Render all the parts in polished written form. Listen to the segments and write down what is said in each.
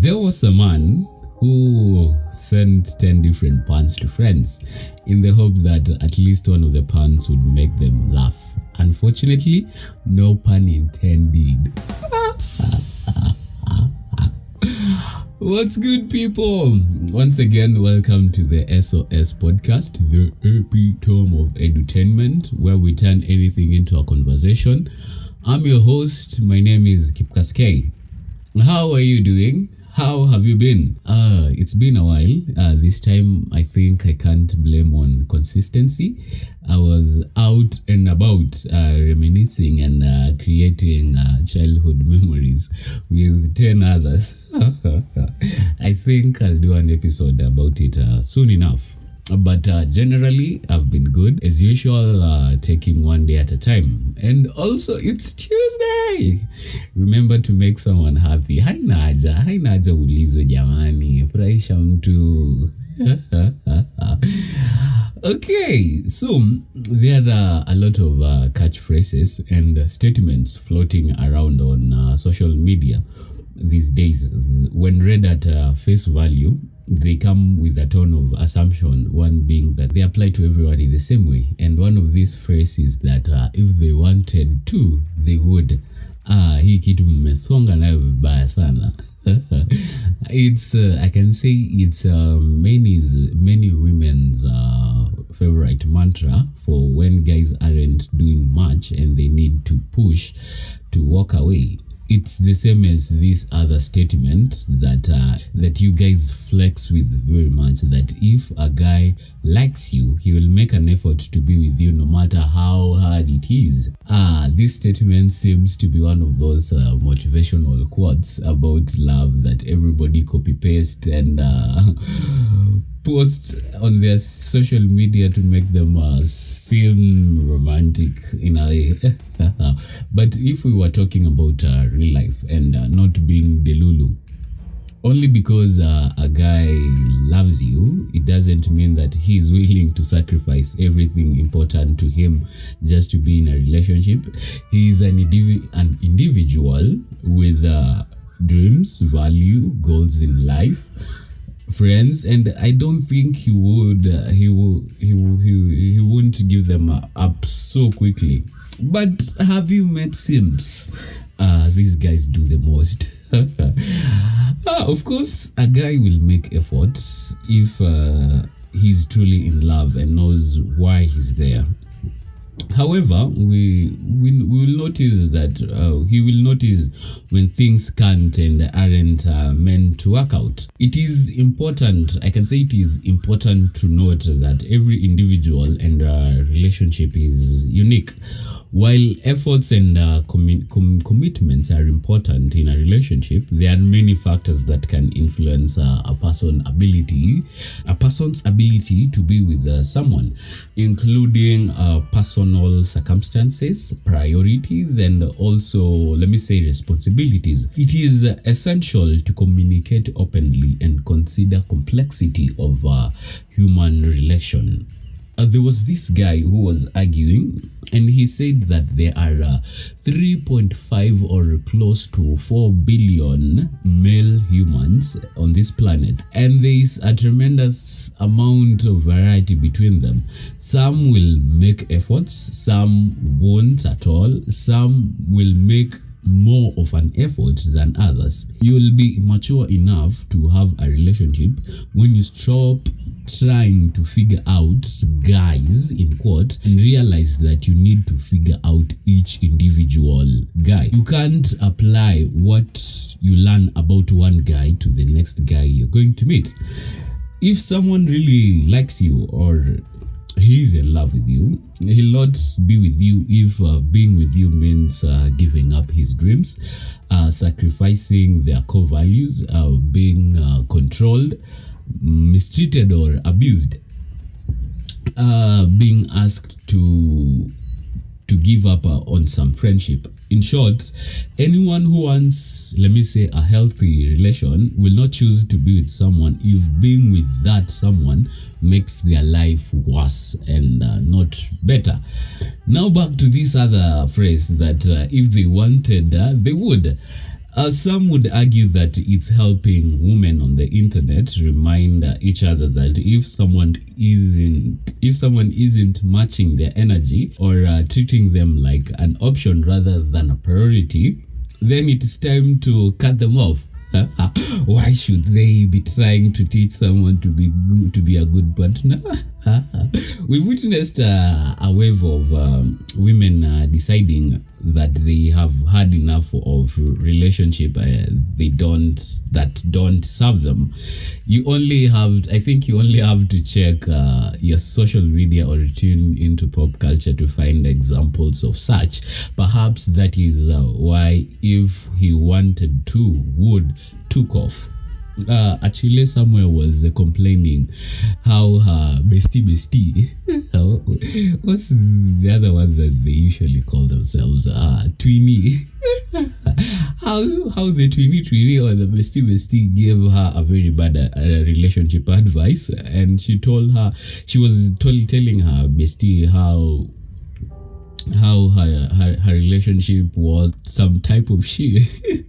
There was a man who sent 10 different puns to friends in the hope that at least one of the puns would make them laugh. Unfortunately, no pun intended. What's good, people? Once again, welcome to the SOS podcast, the epitome of edutainment, where we turn anything into a conversation. I'm your host. My name is Kipkaskei. How are you doing? How have you been? It's been a while. This time, I think I can't blame on consistency. I was out and about reminiscing and creating childhood memories with 10 others. I think I'll do an episode about it soon enough. But generally, I've been good. As usual, taking one day at a time. And also, it's Tuesday. Remember to make someone happy. Haina haja ulizwe jamani. Furahisha mtu. Okay, so there are a lot of catchphrases and statements floating around on social media these days. When read at face value, they come with a tone of assumption, one being that they apply to everyone in the same way. And one of these phrases that if they wanted to, they would. Hii kitu mmesonga nayo vibaya sana. It's I can say it's many women's favorite mantra for when guys aren't doing much and they need to push to walk away. It's the same as this other statement that you guys flex with very much, that if a guy likes you, he will make an effort to be with you no matter how hard it is. This statement seems to be one of those motivational quotes about love that everybody copy-paste and post on their social media to make them seem romantic in a way. But if we were talking about real life and not being delulu, only because a guy loves you, it doesn't mean that he is willing to sacrifice everything important to him just to be in a relationship. He is an individual with dreams, value, goals in life, friends, and I don't think he won't give them up so quickly. But have you met Sims? These guys do the most. Of course, a guy will make efforts if he's truly in love and knows why he's there. However, we will notice that he will notice when things can't and aren't meant to work out. It is important, I can say it is important to note that every individual and relationship is unique. While efforts and commitments are important in a relationship, there are many factors that can influence a person's ability to be with someone, including personal circumstances, priorities, and also, let me say, responsibilities. It is essential to communicate openly and consider complexity of human relation. There was this guy who was arguing, and he said that there are 3.5 or close to 4 billion male humans on this planet, and there is a tremendous amount of variety between them. Some will make efforts, some won't at all, some will make more of an effort than others. You will be mature enough to have a relationship when you stop trying to figure out guys in quote and realize that you need to figure out each individual guy. You can't apply what you learn about one guy to the next guy you're going to meet. If someone really likes you or he's in love with you, he'll not be with you if being with you means giving up his dreams, sacrificing their core values, being controlled, mistreated or abused, being asked to give up on some friendship. In short, anyone who wants, let me say, a healthy relation will not choose to be with someone if being with that someone makes their life worse and not better. Now back to this other phrase that if they wanted, they would. Some would argue that it's helping women on the internet remind each other that if someone isn't matching their energy or treating them like an option rather than a priority, then it's time to cut them off. Why should they be trying to teach someone to be good, to be a good partner? We've witnessed a wave of women deciding that they have had enough of relationship that don't serve them. I think you only have to check your social media or tune into pop culture to find examples of such. Perhaps that is why If He Wanted To Would took off. Achille somewhere was complaining how her bestie what's the other one that they usually call themselves, Tweenie. how the Tweenie or the bestie gave her a very bad relationship advice, and she was telling her bestie how her relationship was some type of shit.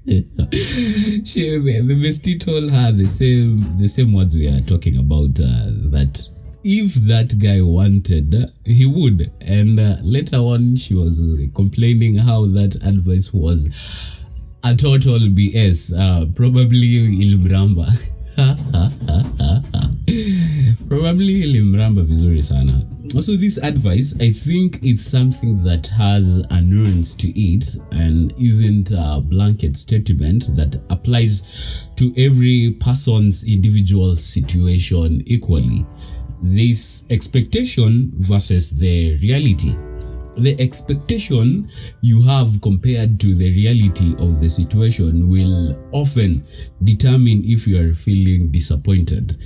The bestie told her the same words we are talking about, that if that guy wanted, he would. And later on, she was complaining how that advice was a total BS. Probably ilimramba. Probably ilimramba vizuri sana. Also, this advice, I think it's something that has a nuance to it and isn't a blanket statement that applies to every person's individual situation equally. This expectation versus the reality. The expectation you have compared to the reality of the situation will often determine if you are feeling disappointed.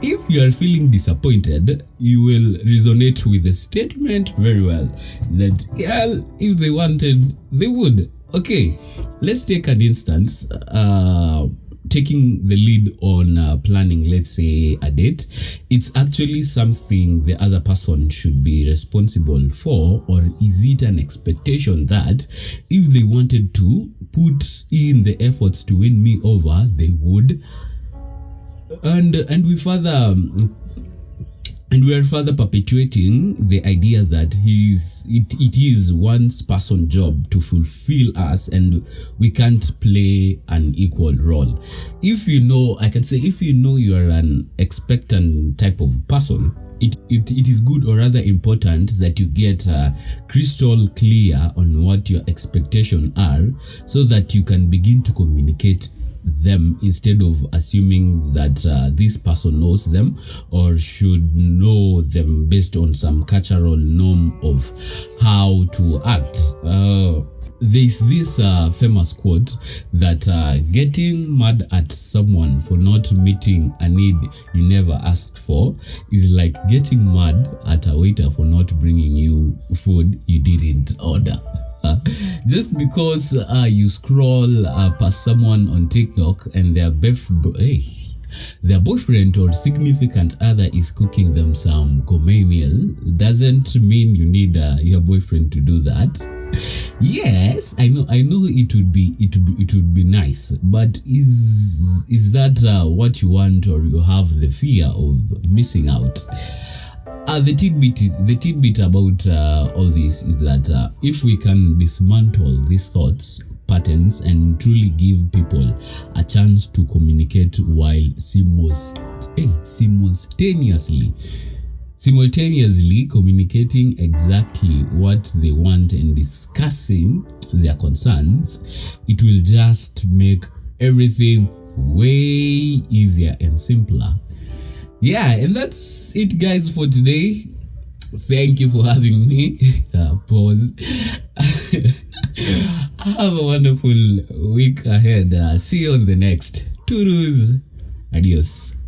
If you are feeling disappointed, you will resonate with the statement very well that, yeah, if they wanted, they would. Okay, let's take an instance. Taking the lead on planning, let's say, a date. It's actually something the other person should be responsible for, or is it an expectation that if they wanted to put in the efforts to win me over, they would? And we are further perpetuating the idea that it is one person's job to fulfill us, and we can't play an equal role. If you know you are an expectant type of person, it is good, or rather important, that you get crystal clear on what your expectations are, so that you can begin to communicate them instead of assuming that this person knows them or should know them based on some cultural norm of how to act. There's this famous quote that getting mad at someone for not meeting a need you never asked for is like getting mad at a waiter for not bringing you food you didn't order. Just because you scroll past someone on TikTok and their boyfriend or significant other is cooking them some gourmet meal doesn't mean you need your boyfriend to do that. Yes, I know it would be nice, but is that what you want, or you have the fear of missing out? The tidbit about all this is that if we can dismantle these thoughts patterns and truly give people a chance to communicate while simultaneously communicating exactly what they want and discussing their concerns, it will just make everything way easier and simpler. Yeah, and that's it, guys, for today. Thank you for having me. Pause. Have a wonderful week ahead. See you on the next. Toodles. Adios.